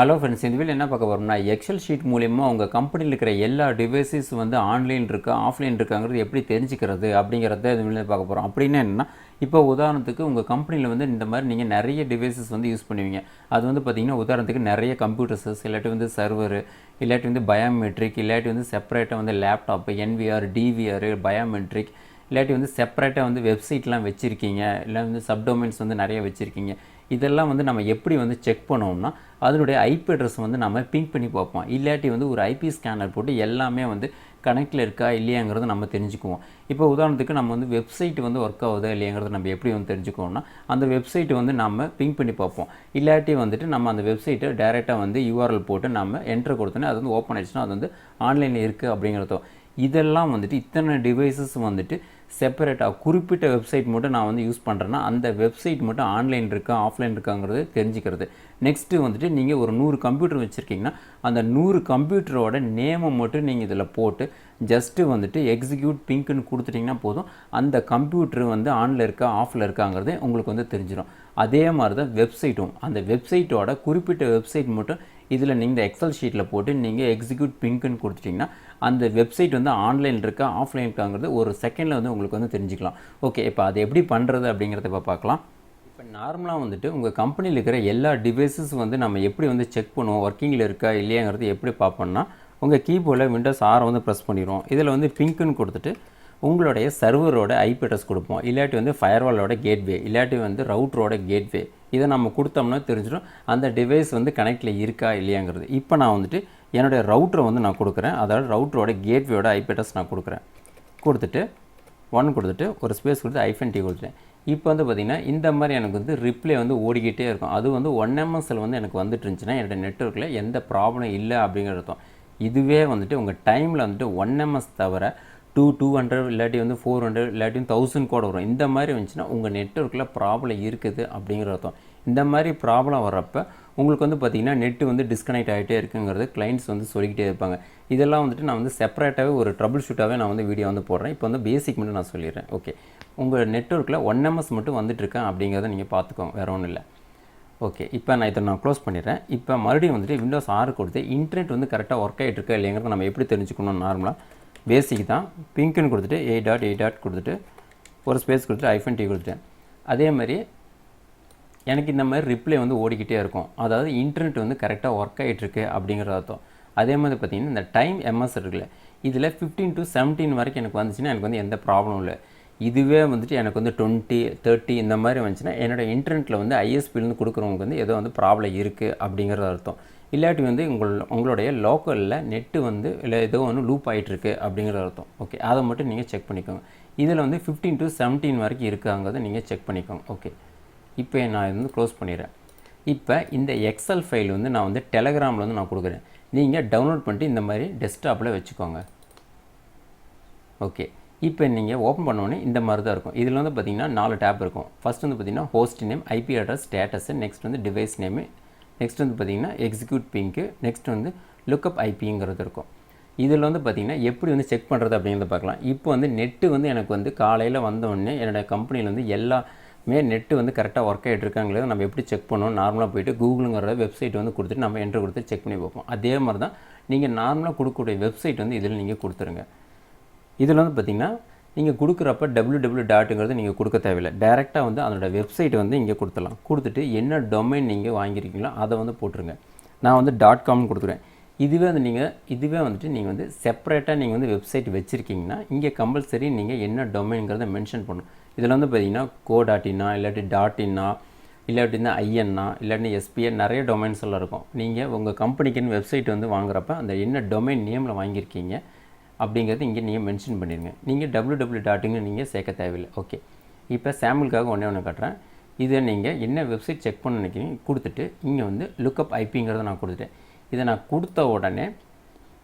Hello friends, இந்த video என்ன பார்க்க போகிறோம்னா எக்ஸல் ஷீட் மூலிமா உங்கள் கம்பெனியில் இருக்கிற எல்லா டிவைஸஸ் வந்து ஆன்லைன் இருக்கா ஆஃப்லைன் இருக்காங்கிறது எப்படி தெரிஞ்சுக்கிறது அப்படிங்கிறத இந்த வீடியோ பார்க்க போகிறோம். அப்படின்னா என்னென்னா, இப்போ உதாரணத்துக்கு உங்கள் கம்பெனியில் வந்து இந்த மாதிரி நீங்கள் நிறைய டிவைஸஸ் வந்து யூஸ் பண்ணுவீங்க. அது வந்து பார்த்திங்கன்னா உதாரணத்துக்கு நிறைய கம்ப்யூட்டர்ஸஸ், இல்லாட்டி வந்து சர்வரு, இல்லாட்டி வந்து பயோமெட்ரிக், இல்லாட்டி வந்து செப்பரேட்டாக வந்து லேப்டாப்பு, என்விஆர், டிவிஆர், பயோமெட்ரிக், இல்லாட்டி வந்து செப்பரேட்டாக வந்து வெப்சைட்லாம் வச்சுருக்கீங்க, இல்லை வந்து சப்டொமைன்ஸ் வந்து நிறைய வச்சுருக்கீங்க. இதெல்லாம் வந்து நம்ம எப்படி வந்து செக் பண்ணுவோம்னா, அதனுடைய ஐபி அட்ரஸ் வந்து நம்ம பிங்க் பண்ணி பார்ப்போம். இல்லாட்டி வந்து ஒரு ஐபி ஸ்கேனர் போட்டு எல்லாமே வந்து கனெக்டில் இருக்கா இல்லையாங்கிறத நம்ம தெரிஞ்சுக்குவோம். இப்போ உதாரணத்துக்கு நம்ம வந்து வெப்சைட் வந்து ஒர்க் ஆகுதா இல்லையாங்கிறத நம்ம எப்படி வந்து தெரிஞ்சுக்குவோம்னா, அந்த வெப்சைட்டை வந்து நம்ம பிங்க் பண்ணி பார்ப்போம். இல்லாட்டி வந்துட்டு நம்ம அந்த வெப்சைட்டை டேரெக்டாக வந்து யூஆர்எல் போட்டு நம்ம என்ட்ரு கொடுத்தோன்னே அது வந்து ஓப்பன் ஆகிடுச்சுன்னா அது வந்து ஆன்லைனில் இருக்குது அப்படிங்கிறதோ. இதெல்லாம் வந்துட்டு இத்தனை டிவைஸஸ் வந்துட்டு செப்பரேட்டாக குறிப்பிட்ட வெப்சைட் மட்டும் நான் வந்து யூஸ் பண்ணுறேன்னா அந்த வெப்சைட் மட்டும் ஆன்லைன் இருக்கா ஆஃப்லைன் இருக்காங்கிறது தெரிஞ்சுக்கிறது. நெக்ஸ்ட்டு வந்துட்டு நீங்கள் ஒரு 100 கம்ப்யூட்டர் வச்சுருக்கீங்கன்னா அந்த 100 கம்ப்யூட்டரோட நேமை மட்டும் நீங்கள் இதில் போட்டு ஜஸ்ட்டு வந்துட்டு எக்ஸிக்யூட் பிங்க்னு கொடுத்துட்டிங்கன்னா போதும், அந்த கம்ப்யூட்டர் வந்து ஆனில் இருக்கா ஆஃபில் இருக்காங்கிறது உங்களுக்கு வந்து தெரிஞ்சிடும். அதே மாதிரி தான் வெப்சைட்டும், அந்த வெப்சைட்டோட குறிப்பிட்ட வெப்சைட் மட்டும் இதில் நீங்கள் இந்த எக்ஸல் ஷீட்டில் போட்டு நீங்கள் எக்ஸிக்யூட் பிங்க்னு கொடுத்துட்டிங்கன்னா அந்த வெப்சைட் வந்து ஆன்லைன் இருக்கா ஆஃப்லைன் இருக்காங்கிறது ஒரு செகண்டில் வந்து உங்களுக்கு வந்து தெரிஞ்சுக்கலாம். ஓகே, இப்போ அது எப்படி பண்ணுறது அப்படிங்கிறத இப்போ பார்க்கலாம். இப்போ நார்மலாக வந்துட்டு உங்கள் கம்பெனியில் இருக்கிற எல்லா டிவைஸஸ் வந்து நம்ம எப்படி வந்து செக் பண்ணுவோம், ஒர்க்கிங்கில் இருக்கா இல்லையாங்கிறது எப்படி பார்ப்போம்னா, உங்கள் கீபோர்டில் விண்டோஸ் ஆரை வந்து ப்ரெஸ் பண்ணிடுவோம். இதில் வந்து பிங்க்குன்னு கொடுத்துட்டு உங்களுடைய சர்வரோட ஐபி அட்ரஸ் கொடுப்போம். இல்லாட்டி வந்து ஃபயர்வாலோட கேட்வே, இல்லாட்டி வந்து ரவுட்டரோட கேட்வே, இதை நம்ம கொடுத்தோம்னா தெரிஞ்சிடும் அந்த டிவைஸ் வந்து கனெக்டில் இருக்கா இல்லையாங்கிறது. இப்போ நான் வந்துட்டு என்னுடைய ரவுட்டரை வந்து நான் கொடுக்குறேன், அதாவது ரவுட்டரோட கேட்வேயோட ஐபி அட்ரஸ் நான் கொடுக்குறேன். கொடுத்துட்டு 1 கொடுத்துட்டு ஒரு ஸ்பேஸ் கொடுத்து -t கொடுத்துட்டேன். இப்போ வந்து பார்த்திங்கன்னா இந்த மாதிரி எனக்கு வந்து ரிப்ளே வந்து ஓடிக்கிட்டே இருக்கும். அது வந்து 1 MSல் வந்து எனக்கு வந்துட்டு இருந்துச்சுன்னா என்னோடய நெட்வொர்க்கில் எந்த ப்ராப்ளம் இல்லை அப்படிங்கிறது அர்த்தம். இதுவே வந்துட்டு உங்கள் டைமில் வந்துட்டு 1 MS தவிர 200 இல்லாட்டி வந்து 400 இல்லாட்டி 1000 கூட வரும். இந்த மாதிரி வந்துச்சுன்னா உங்கள் நெட்வொர்க்கில் ப்ராப்ளம் இருக்குது அப்படிங்கிற அர்த்தம். இந்த மாதிரி ப்ராப்ளம் வர்றப்போ உங்களுக்கு வந்து பார்த்திங்கன்னா நெட்டு வந்து டிஸ்கனெக்ட் ஆகிட்டே இருக்குங்கிறது கிளைண்ட்ஸ் வந்து சொல்லிக்கிட்டே இருப்பாங்க. இதெல்லாம் வந்துட்டு நான் வந்து செப்பரேட்டாகவே ஒரு ட்ரபிள் ஷூட்டாகவே நான் வந்து வீடியோ வந்து போடுறேன். இப்போ வந்து பேசிக் மட்டும் நான் சொல்லிடுறேன். ஓகே, உங்கள் நெட்வொர்க்கில் 1 MS மட்டும் வந்துட்டுருக்கேன் அப்படிங்கிறத நீங்கள் பார்த்துக்கோங்க, வேறு ஒன்றும் இல்லை. ஓகே, இப்போ நான் இதை நான் க்ளோஸ் பண்ணிடுறேன். இப்போ மறுபடியும் வந்துட்டு விண்டோஸ் 6 கொடுத்து இன்டர்நெட் வந்து கரெக்டாக ஒர்க் ஆகிட்டு இருக்கா இல்லைங்கிறத நம்ம எப்படி தெரிஞ்சுக்கணும். நார்மலாக பேசிக் தான், பிங்க்குன்னு கொடுத்துட்டு a.a. கொடுத்துட்டு ஒரு ஸ்பேஸ் கொடுத்துட்டு -t கொடுத்துட்டேன். அதே மாதிரி எனக்கு இந்த மாதிரி ரிப்ளே வந்து ஓடிக்கிட்டே இருக்கும், அதாவது இன்டர்நெட் வந்து கரெக்டாக ஒர்க் ஆகிட்டுருக்கு அப்படிங்கிற அர்த்தம். அதே மாதிரி பார்த்திங்கன்னா இந்த டைம் எம்எஸ் இருக்குல்ல, இதில் 15 to 17 வரைக்கும் எனக்கு வந்துச்சுன்னா எனக்கு வந்து எந்த ப்ராப்ளம் இல்லை. இதுவே வந்துட்டு எனக்கு வந்து 20, 30 இந்த மாதிரி வந்துச்சுன்னா என்னோடய இன்டர்நெட்டில் வந்து ஐஎஸ்பிலேருந்து கொடுக்குறவங்களுக்கு வந்து ஏதோ வந்து ப்ராப்ளம் இருக்குது அப்படிங்கிறது அர்த்தம். இல்லாட்டி வந்து உங்களுடைய லோக்கலில் நெட்டு வந்து இல்லை ஏதோ ஒன்று லூப் ஆகிட்டுருக்கு அப்படிங்கிற அர்த்தம். ஓகே, அதை மட்டும் நீங்கள் செக் பண்ணிக்கோங்க. இதில் வந்து 15 to 17 வரைக்கும் இருக்காங்கிறத நீங்கள் செக் பண்ணிக்கோங்க. ஓகே, இப்போ நான் இது வந்து க்ளோஸ் பண்ணிடுறேன். இப்போ இந்த எக்ஸல் ஃபைல் வந்து நான் வந்து டெலகிராமில் வந்து நான் கொடுக்குறேன். நீங்கள் டவுன்லோட் பண்ணிட்டு இந்த மாதிரி டெஸ்க்டாப்பில் வச்சுக்கோங்க. ஓகே, இப்போ நீங்கள் ஓப்பன் பண்ணோன்னே இந்த மாதிரி தான் இருக்கும். இதில் வந்து பார்த்திங்கன்னா 4 டேப் இருக்கும். ஃபஸ்ட் வந்து பார்த்திங்கன்னா host name, IP address, status, next வந்து டிவைஸ் நேமு, நெக்ஸ்ட் வந்து பார்த்திங்கன்னா எக்ஸிக்யூட் பிங்க்கு, நெக்ஸ்ட் வந்து லுக்கப் ஐபிங்கிறது இருக்கும். இதில் வந்து பார்த்திங்கன்னா எப்படி வந்து செக் பண்ணுறது அப்படிங்கிறத பார்க்கலாம். இப்போ வந்து நெட்டு வந்து எனக்கு வந்து காலையில் வந்தோடனே என்னோடய கம்பெனியில் வந்து எல்லாமே நெட்டு வந்து கரெக்டாக ஒர்க் ஆகிட்டு இருக்காங்கிறத நம்ம எப்படி செக் பண்ணணும். நார்மலாக போய்ட்டு கூகுளுங்கிற வெப்சைட் வந்து கொடுத்துட்டு நம்ம என்ட்ரு கொடுத்து செக் பண்ணி பார்ப்போம். அதே மாதிரி தான் நீங்கள் நார்மலாக கொடுக்கக்கூடிய வெப்சைட் வந்து இதில் நீங்கள் கொடுத்துருங்க. இதில் வந்து பார்த்திங்கன்னா நீங்கள் கொடுக்குறப்ப www.ங்கிறது நீங்கள் கொடுக்க தேவையில்லை. டேரெக்டாக வந்து அதனோட வெப்சைட் வந்து இங்கே கொடுத்துடலாம். கொடுத்துட்டு என்ன டொமைன் நீங்கள் வாங்கியிருக்கீங்களோ அதை வந்து போட்டுருங்க. நான் வந்து .comனு கொடுத்துருவேன். இதுவே வந்துட்டு நீங்கள் வந்து செப்பரேட்டாக நீங்கள் வந்து வெப்சைட் வச்சுருக்கீங்கன்னா இங்கே கம்பல்சரி நீங்கள் என்ன டொமைன்ங்கிறத மென்ஷன் பண்ணணும். இதில் வந்து பார்த்திங்கன்னா co.in இல்லாட்டி .in இல்லாட்டி வந்து IN இல்லாட்டி SPA நிறைய டொமைன்ஸ் எல்லாம் இருக்கும். நீங்கள் உங்கள் கம்பெனிக்குன்னு வெப்சைட் வந்து வாங்குறப்ப அந்த என்ன டொமைன் நேமில் வாங்கியிருக்கீங்க அப்படிங்கிறது இங்கே நீங்கள் மென்ஷன் பண்ணிடுங்க. நீங்கள் www.ங்க நீங்கள் சேர்க்க தேவையில்லை. ஓகே, இப்போ சாம்பிளுக்காக ஒன்று காட்டுறேன். இதை நீங்கள் என்ன வெப்சைட் செக் பண்ண நினைக்கிறீங்க கொடுத்துட்டு இங்கே வந்து லுக்கப் ஐபிங்கிறத நான் கொடுத்துட்டேன். இதை நான் கொடுத்த உடனே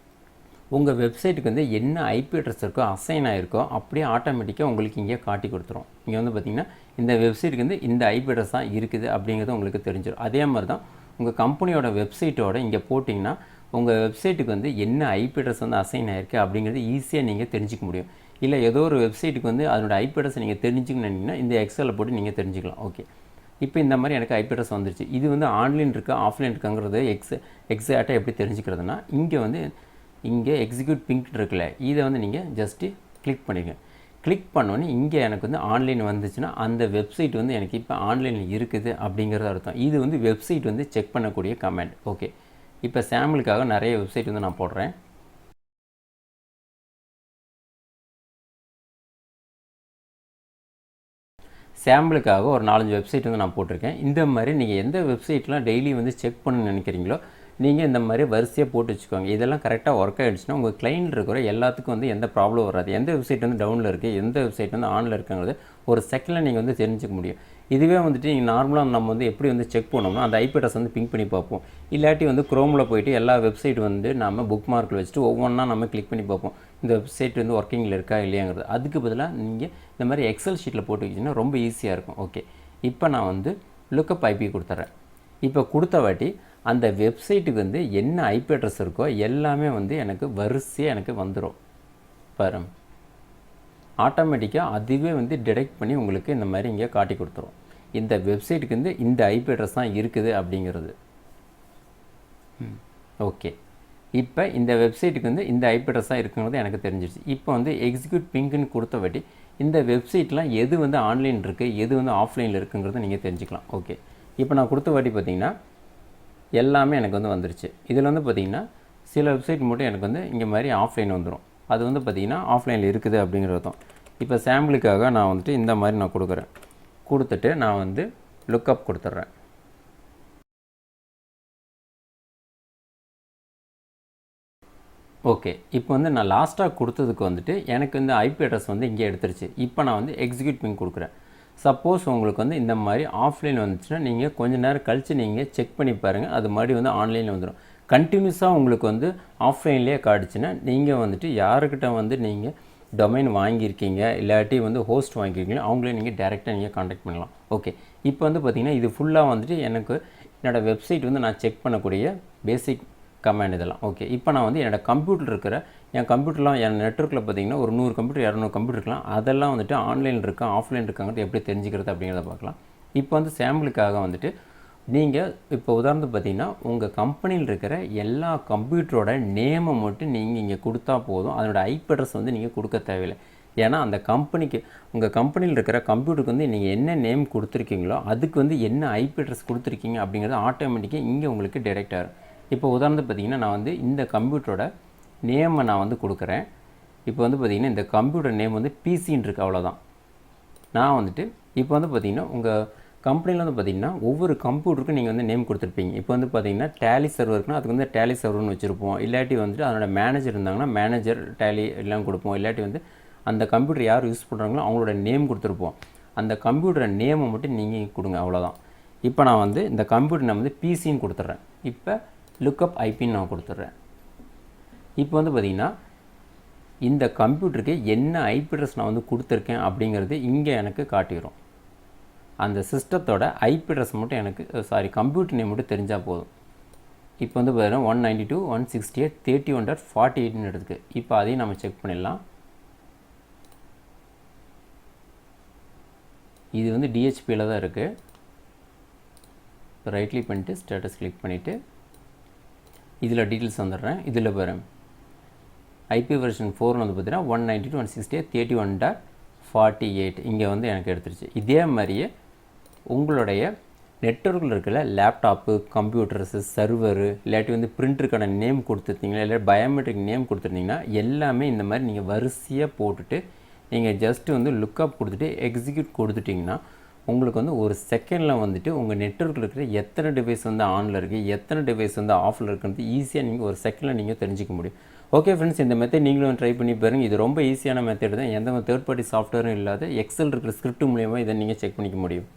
உங்கள் வெப்சைட்டுக்கு வந்து என்ன ஐபி அட்ரஸ் இருக்கோ அசைன் ஆகிருக்கோ அப்படியே ஆட்டோமேட்டிக்காக உங்களுக்கு இங்கே காட்டி கொடுத்துரும். இங்கே வந்து பார்த்திங்கன்னா இந்த வெப்சைட்டுக்கு வந்து இந்த ஐபி அட்ரஸ் தான் இருக்குது அப்படிங்கிறது உங்களுக்கு தெரிஞ்சிடும். அதே மாதிரி தான் உங்கள் கம்பெனியோட வெப்சைட்டோட இங்கே போட்டிங்கன்னா உங்கள் வெப்சைட்டுக்கு வந்து என்ன ஐபி அட்ரஸ் வந்து அசைன் ஆகிருக்கு அப்படிங்கிறது ஈஸியாக நீங்கள் தெரிஞ்சிக்க முடியும். இல்லை ஏதோ ஒரு வெப்சைட்டுக்கு வந்து அதனோட ஐபி அட்ரஸ் நீங்கள் தெரிஞ்சுக்கணுன்னா இந்த எக்ஸலில் போட்டு நீங்கள் தெரிஞ்சுக்கலாம். ஓகே, இப்போ இந்த மாதிரி எனக்கு ஐபி அட்ரஸ் வந்துருச்சு. இது வந்து ஆன்லைன் இருக்கா ஆஃப்லைன் இருக்காங்கிறது எக்ஸாக்டாக எப்படி தெரிஞ்சுக்கிறதுனா, இங்கே எக்ஸிக்யூட் பிங்க் இருக்குல்ல, இதை வந்து நீங்கள் ஜஸ்ட்டு கிளிக் பண்ணிடுங்க. கிளிக் பண்ணோன்னே இங்கே எனக்கு வந்து ஆன்லைன் வந்துச்சுன்னா அந்த வெப்சைட் வந்து எனக்கு இப்போ ஆன்லைனில் இருக்குது அப்படிங்கிறது அர்த்தம். இது வந்து வெப்சைட் வந்து செக் பண்ணக்கூடிய கமெண்ட். ஓகே, இப்போ சாம்பிளுக்காக நிறைய வெப்சைட் வந்து நான் போடுறேன். சாம்பிளுக்காக ஒரு 4-5 வெப்சைட் வந்து நான் போட்டிருக்கேன். இந்த மாதிரி நீங்கள் எந்த வெப்சைட்லாம் டெய்லி வந்து செக் பண்ணணும்னு நினைக்கிறீங்களோ நீங்கள் இந்த மாதிரி வரிசையாக போட்டு வச்சுக்கோங்க. இதெல்லாம் கரெக்டாக ஒர்க் ஆகிடுச்சுன்னா உங்கள் கிளைண்ட் இருக்கிற எல்லாத்துக்கும் வந்து எந்த ப்ராப்ளம் வராது. எந்த வெப்சைட் வந்து டவுனில் இருக்குது, எந்த வெப்சைட் வந்து ஆனில் இருக்குங்கிறது ஒரு செகண்டில் நீங்கள் வந்து தெரிஞ்சுக்க முடியும். இதுவே வந்துட்டு நீங்கள் நார்மலாக நம்ம வந்து எப்படி வந்து செக் பண்ணோம்னா அந்த ஐபி அட்ரஸ் வந்து பிங்க் பண்ணி பார்ப்போம். இல்லாட்டி வந்து குரோமில் போய்ட்டு எல்லா வெப்சைட் வந்து நம்ம புக் மார்க்கில் வச்சுட்டு ஒவ்வொன்றா நம்ம கிளிக் பண்ணி பார்ப்போம் இந்த வெப்சைட் வந்து ஒர்க்கிங்கில் இருக்கா இல்லையாங்கிறது. அதுக்கு பதிலாக நீங்கள் இந்த மாதிரி எக்ஸல் ஷீட்டில் போட்டு வச்சிங்கன்னா ரொம்ப ஈஸியாக இருக்கும். ஓகே, இப்போ நான் வந்து லுக்கப் ஐபி கொடுத்துட்றேன். இப்போ கொடுத்த வாட்டி அந்த வெப்சைட்டுக்கு வந்து என்ன ஐபி அட்ரஸ் இருக்கோ எல்லாமே வந்து எனக்கு வரிசையாக எனக்கு வந்துடும். பாருங்க, ஆட்டோமேட்டிக்காக அதுவே வந்து டிடெக்ட் பண்ணி உங்களுக்கு இந்த மாதிரி இங்கே காட்டி கொடுத்துரும். இந்த வெப்சைட்டுக்கு வந்து இந்த ஐபி அட்ரஸ் தான் இருக்குது அப்படிங்கிறது. ஓகே, இப்போ இந்த வெப்சைட்டுக்கு வந்து இந்த ஐபி அட்ரஸ் தான் இருக்குங்கிறது எனக்கு தெரிஞ்சிடுச்சு. இப்போ வந்து எக்ஸிக்யூட் பிங்க்னு கொடுத்த வாட்டி இந்த வெப்சைட்லாம் எது வந்து ஆன்லைன் இருக்குது எது வந்து ஆஃப்லைனில் இருக்குங்கிறத நீங்கள் தெரிஞ்சுக்கலாம். ஓகே, இப்போ நான் கொடுத்த வாட்டி பார்த்தீங்கன்னா எல்லாமே எனக்கு வந்து வந்துருச்சு. இதில் வந்து பார்த்திங்கன்னா சில வெப்சைட் மட்டும் எனக்கு வந்து இங்கே மாதிரி ஆஃப்லைன் வந்துடும். அது வந்து பார்த்திங்கன்னா ஆஃப்லைனில் இருக்குது அப்படிங்கிறதும். இப்போ சாம்பிளுக்காக நான் வந்துட்டு இந்த மாதிரி நான் கொடுக்குறேன். கொடுத்துட்டு நான் வந்து லுக்கப் கொடுத்துட்றேன். ஓகே, இப்போ வந்து நான் லாஸ்ட்டாக கொடுத்ததுக்கு வந்துட்டு எனக்கு இந்த ஐபி அட்ரஸ் வந்து இங்கே எடுத்துருச்சு. இப்போ நான் வந்து எக்ஸிக்யூட் பிங் கொடுக்குறேன். சப்போஸ் உங்களுக்கு வந்து இந்த மாதிரி ஆஃப்லைன் வந்துச்சுன்னா நீங்கள் கொஞ்சம் நேரம் கழித்து நீங்கள் செக் பண்ணி பாருங்கள், அது மாதிரி வந்து ஆன்லைனில் வந்துடும். கண்டினியூஸாக உங்களுக்கு வந்து ஆஃப்லைன்லேயே காட்டுச்சுன்னா நீங்கள் வந்துட்டு யாருக்கிட்ட வந்து நீங்கள் டொமைன் வாங்கியிருக்கீங்க இல்லாட்டி வந்து ஹோஸ்ட் வாங்கியிருக்கீங்களோ அவங்களே நீங்கள் டேரெக்டாக நீங்கள் காண்டாக்ட் பண்ணலாம். ஓகே, இப்போ வந்து பார்த்திங்கன்னா இது ஃபுல்லாக வந்துட்டு எனக்கு என்னோடய வெப்சைட் வந்து நான் செக் பண்ணக்கூடிய பேசிக் கமெண்ட் இதெல்லாம். ஓகே, இப்போ நான் வந்து என்னோடய கம்ப்யூட்டர் இருக்கிற என் கம்ப்யூட்டர்லாம் என் நெட்வொர்க்கில் பார்த்திங்கன்னா ஒரு 100 கம்ப்யூட்டர் 200 கம்ப்யூட்டர் இருக்கலாம். அதெல்லாம் வந்துட்டு ஆன்லைனில் இருக்கா ஆஃப்லைன் இருக்காங்கிறது எப்படி தெரிஞ்சுக்கிறது அப்படிங்கிறத பார்க்கலாம். இப்போ வந்து சாம்பிளுக்காக வந்துட்டு நீங்கள் இப்போ உதாரணத்துக்கு பார்த்திங்கன்னா உங்கள் கம்பெனியில் இருக்கிற எல்லா கம்ப்யூட்டரோட நேமை மட்டும் நீங்கள் இங்கே கொடுத்தா போதும். அதனோட ஐபி அட்ரஸ் வந்து நீங்கள் கொடுக்க தேவையில்லை. ஏன்னா அந்த கம்பெனிக்கு உங்கள் கம்பெனியில் இருக்கிற கம்ப்யூட்டருக்கு வந்து நீங்கள் என்ன நேம் கொடுத்துருக்கீங்களோ அதுக்கு வந்து என்ன ஐபி அட்ரஸ் கொடுத்துருக்கீங்க அப்படிங்கிறது ஆட்டோமேட்டிக்காக இங்கே உங்களுக்கு டைரெக்ட் ஆகும். இப்போ உதாரணத்துக்கு பார்த்திங்கன்னா நான் வந்து இந்த கம்ப்யூட்டரோட நேமை நான் வந்து கொடுக்குறேன். இப்போ வந்து பார்த்திங்கன்னா இந்த கம்ப்யூட்டர் நேம் வந்து பிசின்னு இருக்குது, அவ்வளோதான். நான் வந்துட்டு இப்போ வந்து பார்த்திங்கன்னா உங்கள் கம்பெனியில் வந்து பார்த்திங்கன்னா ஒவ்வொரு கம்ப்யூட்டருக்கும் நீங்கள் வந்து நேம் கொடுத்துருப்பீங்க. இப்போ வந்து பார்த்திங்கன்னா டேலி சர்வர் இருக்குன்னா அதுக்கு வந்து டேலி சர்வர்னு வச்சுருப்போம். இல்லாட்டி வந்துட்டு அதனோட மேனேஜர் இருந்தாங்கன்னா மேனேஜர் டேலி எல்லாம் கொடுப்போம். இல்லாட்டி வந்து அந்த கம்ப்யூட்டர் யார் யூஸ் பண்ணுறாங்களோ அவங்களோட நேம் கொடுத்துருப்போம். அந்த கம்ப்யூட்டரை நேமை மட்டும் நீங்கள் கொடுங்க, அவ்வளோதான். இப்போ நான் வந்து இந்த கம்ப்யூட்டர் நான் வந்து பிசின்னு கொடுத்துட்றேன். இப்போ லுக்கப் ஐபின்னு நான் கொடுத்துட்றேன். இப்போ வந்து பார்த்திங்கன்னா இந்த கம்ப்யூட்டருக்கு என்ன ஐபி அட்ரஸ் நான் வந்து கொடுத்துருக்கேன் அப்படிங்கிறது இங்கே எனக்கு காட்டிடும். அந்த சிஸ்டத்தோட ஐபி அட்ரஸ் மட்டும் எனக்கு கம்ப்யூட்டர் நேம் மட்டும் தெரிஞ்சால் போதும். இப்போ வந்து பார்த்தீங்கன்னா 192.168.31.48 இருக்குது. இப்போ அதையும் நம்ம செக் பண்ணிடலாம். இது வந்து டிஹெச்பியில் தான் இருக்குது. இப்போ ரைட் கிளிக் பண்ணிவிட்டு ஸ்டேட்டஸ் கிளிக் பண்ணிவிட்டு இதில் டீட்டெயில்ஸ் வந்துடுறேன். இதில் பாருங்கள் ஐபி வெர்ஷன் 4 வந்து பார்த்தீங்கன்னா 192.168.31.48 இங்கே வந்து எனக்கு எடுத்துருச்சு. இதே மாதிரியே உங்களுடைய நெட்வொர்க்கில் இருக்கிற லேப்டாப்பு கம்ப்யூட்டர்ஸு சர்வரு இல்லாட்டி வந்து பிரிண்டருக்கான நேம் கொடுத்துருந்தீங்களா இல்லை பயோமெட்ரிக் நேம் கொடுத்துருந்தீங்கன்னா எல்லாமே இந்த மாதிரி நீங்கள் வரிசையாக போட்டுட்டு நீங்கள் ஜஸ்ட்டு வந்து லுக்கப் கொடுத்துட்டு எக்ஸிக்யூட் கொடுத்துட்டிங்கன்னா உங்களுக்கு வந்து ஒரு செகண்டில் வந்துட்டு உங்கள் நெட்வொர்க்கில் இருக்கிற எத்தனை டிவைஸ் வந்து ஆனில் இருக்குது எத்தனை டிவைஸ் வந்து ஆஃபில் இருக்குன்றது ஈஸியாக நீங்கள் ஒரு செகண்டில் நீங்கள் தெரிஞ்சிக்க முடியும். ஓகே ஃப்ரெண்ட்ஸ், இந்த மெத்தட் நீங்களும் ட்ரை பண்ணி பாருங்கள். இது ரொம்ப ஈஸியான மெத்தட் தான். எந்த தேர்ட் பார்ட்டி சாஃப்ட்வேரும் இல்லாத எக்ஸல் இருக்கிற ஸ்கிரிப்ட் மூலியமாக இதை நீங்கள் செக் பண்ணிக்க முடியும்.